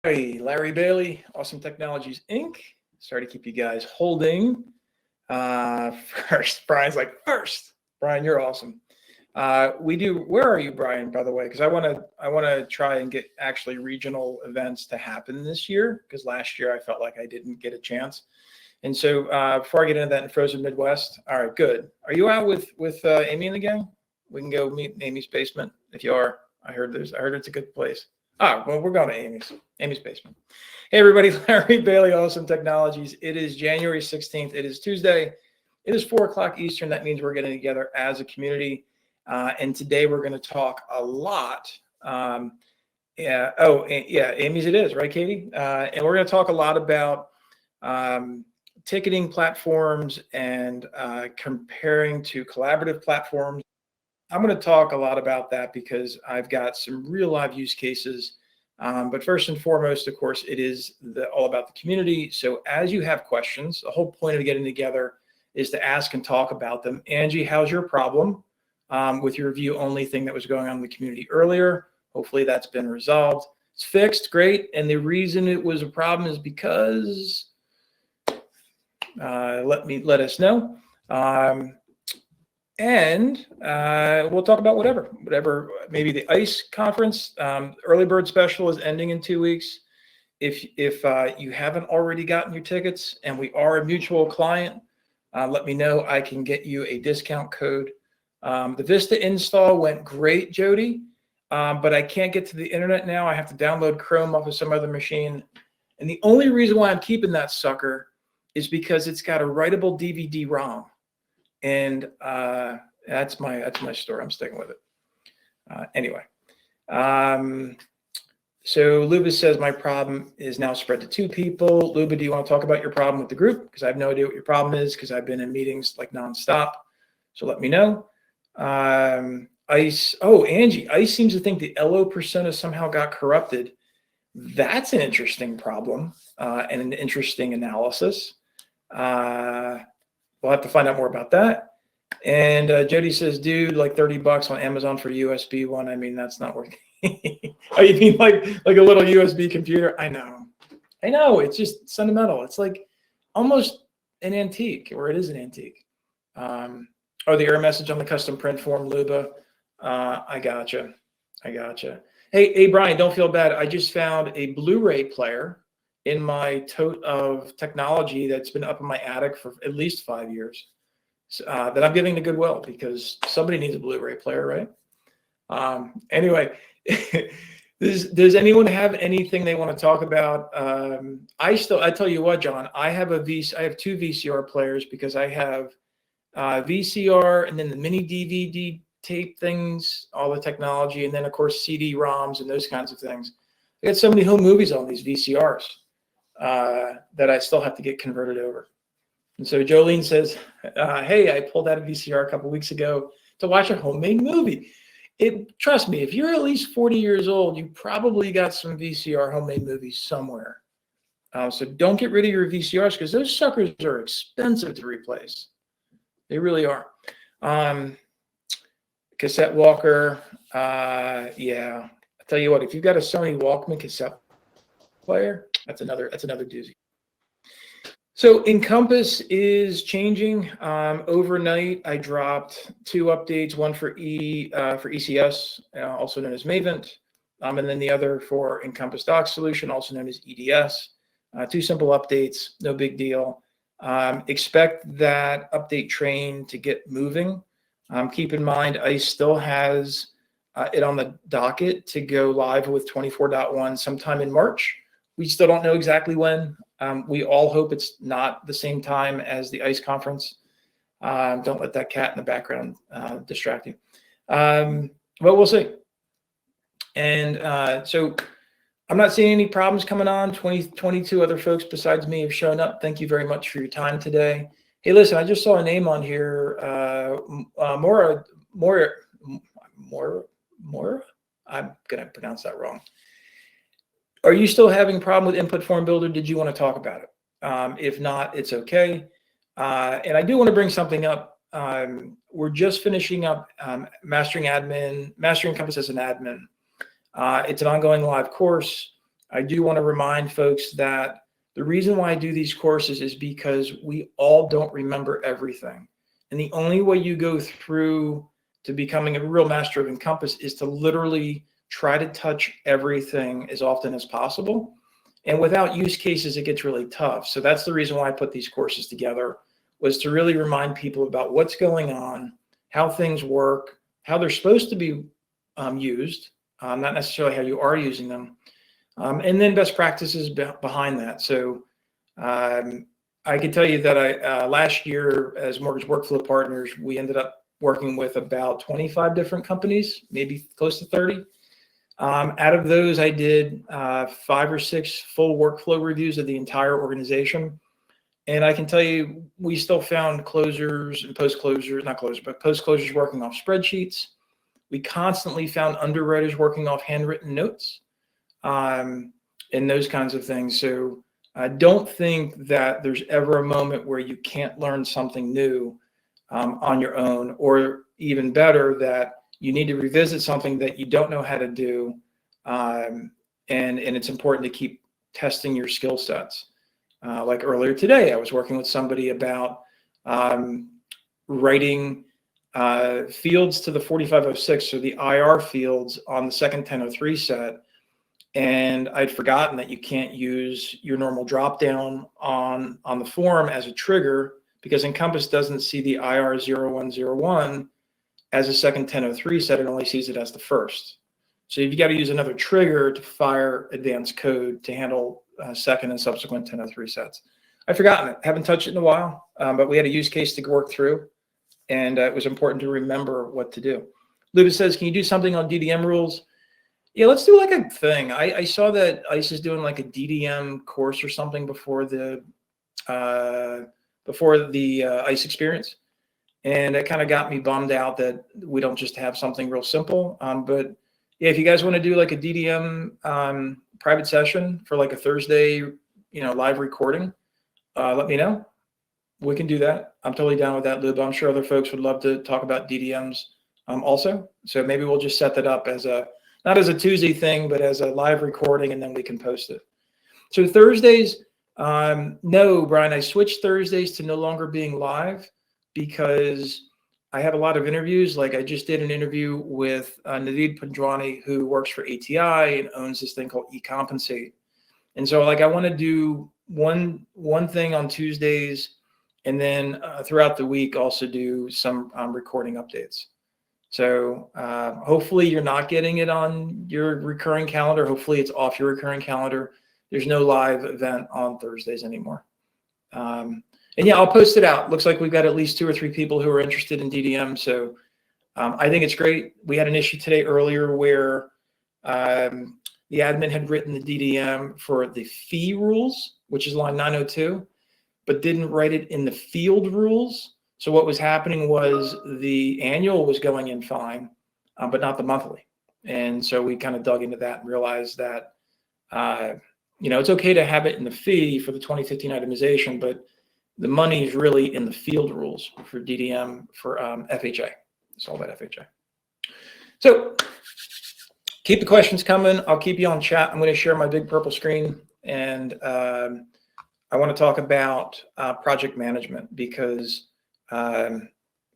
Hey, Larry Bailey, Awesome Technologies Inc. Sorry to keep you guys holding. First, Brian's like, first. Brian, you're awesome. Where are you, Brian, by the way? Because I want to try and get actually regional events to happen this year, because last year I felt like I didn't get a chance. And so before I get into that in Frozen Midwest, all right, good. Are you out with Amy and the gang? We can go meet in Amy's basement if you are. I heard it's a good place. Well, we're going to Amy's basement. Hey, everybody, Larry Bailey, Awesome Technologies. It is January 16th. It is Tuesday. It is 4 o'clock Eastern. That means we're getting together as a community. And today we're going to talk a lot. Amy's it is, right, Katie? And we're going to talk a lot about ticketing platforms and comparing to collaborative platforms. I'm going to talk a lot about that because I've got some real live use cases. But first and foremost, of course, it is all about the community. So as you have questions, the whole point of getting together is to ask and talk about them. Angie, how's your problem with your view only thing that was going on in the community earlier? Hopefully that's been resolved. It's fixed, great. And the reason it was a problem is because, let us know. And we'll talk about whatever, maybe the ICE conference. Early bird special is ending in 2 weeks. If you haven't already gotten your tickets and we are a mutual client, let me know. I can get you a discount code. The Vista install went great, Jody, but I can't get to the internet now. I have to download Chrome off of some other machine. And the only reason why I'm keeping that sucker is because it's got a writable DVD-ROM. And that's my story. I'm sticking with it. Anyway, so Luba says my problem is now spread to 2 people. Luba, do you want to talk about your problem with the group? Because I have no idea what your problem is, because I've been in meetings like nonstop. So let me know. ICE. Oh, Angie. ICE seems to think the LO persona somehow got corrupted. That's an interesting problem and an interesting analysis. We'll have to find out more about that. And Jody says, dude, like $30 on Amazon for USB one. I mean, that's not worth it. Oh, you mean like a little USB computer? I know. It's just sentimental. It's like almost an antique, or it is an antique. The error message on the custom print form, Luba. I gotcha. Hey, Brian, don't feel bad. I just found a Blu-ray player in my tote of technology that's been up in my attic for at least 5 years that I'm giving to Goodwill because somebody needs a Blu-ray player, right? Anyway, does anyone have anything they want to talk about? I tell you what, John, I have 2 VCR players because I have VCR and then the mini DVD tape things, all the technology, and then of course CD-ROMs and those kinds of things. I got so many home movies on these VCRs. That I still have to get converted over. And so Jolene says, hey, I pulled out a VCR a couple weeks ago to watch a homemade movie. Trust me, if you're at least 40 years old, you probably got some VCR homemade movies somewhere. So don't get rid of your VCRs because those suckers are expensive to replace. They really are. Cassette Walker, yeah. I tell you what, if you've got a Sony Walkman cassette player, that's another doozy. So Encompass is changing. Overnight, I dropped 2 updates, one for ECS, also known as Mavent, and then the other for Encompass Dock Solution, also known as EDS. 2 simple updates, no big deal. Expect that update train to get moving. Keep in mind, ICE still has it on the docket to go live with 24.1 sometime in March. We still don't know exactly when. We all hope it's not the same time as the ICE conference. Don't let that cat in the background distract you. But we'll see. And so I'm not seeing any problems coming on. 22 other folks besides me have shown up. Thank you very much for your time today. Hey, listen, I just saw a name on here. Mora. I'm going to pronounce that wrong. Are you still having a problem with Input Form Builder? Did you want to talk about it? If not, it's okay. And I do want to bring something up. We're just finishing up Mastering Encompass as an admin. It's an ongoing live course. I do want to remind folks that the reason why I do these courses is because we all don't remember everything. And the only way you go through to becoming a real master of Encompass is to literally try to touch everything as often as possible. And without use cases, it gets really tough. So that's the reason why I put these courses together, was to really remind people about what's going on, how things work, how they're supposed to be used, not necessarily how you are using them, and then best practices behind that. So I can tell you that last year, as Mortgage Workflow Partners, we ended up working with about 25 different companies, maybe close to 30. Out of those, I did 5 or 6 full workflow reviews of the entire organization. And I can tell you, we still found closers and post-closures, not closers, but post-closures working off spreadsheets. We constantly found underwriters working off handwritten notes, and those kinds of things. So I don't think that there's ever a moment where you can't learn something new on your own, or even better, that you need to revisit something that you don't know how to do. And it's important to keep testing your skill sets. Like earlier today, I was working with somebody about writing fields to the 4506, so the IR fields on the second 1003 set. And I'd forgotten that you can't use your normal drop down on the form as a trigger, because Encompass doesn't see the IR 0101 as a second 1003 set. It only sees it as the first. So you've got to use another trigger to fire advanced code to handle second and subsequent 1003 sets. I've forgotten it. Haven't touched it in a while, but we had a use case to work through, and it was important to remember what to do. Luba says, can you do something on DDM rules? Yeah, let's do like a thing. I saw that ICE is doing like a DDM course or something before the ICE experience. And it kind of got me bummed out that we don't just have something real simple. But yeah, if you guys want to do like a DDM private session for like a Thursday, live recording, let me know. We can do that. I'm totally down with that, Luba. I'm sure other folks would love to talk about DDMs also. So maybe we'll just set that up as not as a Tuesday thing, but as a live recording, and then we can post it. So Thursdays, no, Brian, I switched Thursdays to no longer being live because I have a lot of interviews. Like I just did an interview with Naveed Panjwani, who works for ATI and owns this thing called eCompensate. And so like I want to do one thing on Tuesdays, and then throughout the week also do some recording updates. So hopefully you're not getting it on your recurring calendar. Hopefully it's off your recurring calendar. There's no live event on Thursdays anymore. And yeah, I'll post it out. Looks like we've got at least 2 or 3 people who are interested in DDM. So I think it's great. We had an issue today earlier where the admin had written the DDM for the fee rules, which is line 902, but didn't write it in the field rules. So what was happening was the annual was going in fine, but not the monthly. And so we kind of dug into that and realized that, it's okay to have it in the fee for the 2015 itemization, but the money is really in the field rules for DDM for FHA. It's all about FHA. So keep the questions coming. I'll keep you on chat. I'm going to share my big purple screen, and I want to talk about project management, because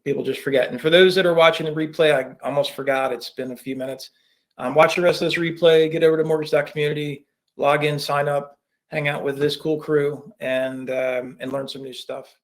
people just forget. And for those that are watching the replay, I almost forgot. It's been a few minutes. Watch the rest of this replay. Get over to mortgage.community, log in, sign up, hang out with this cool crew, and learn some new stuff.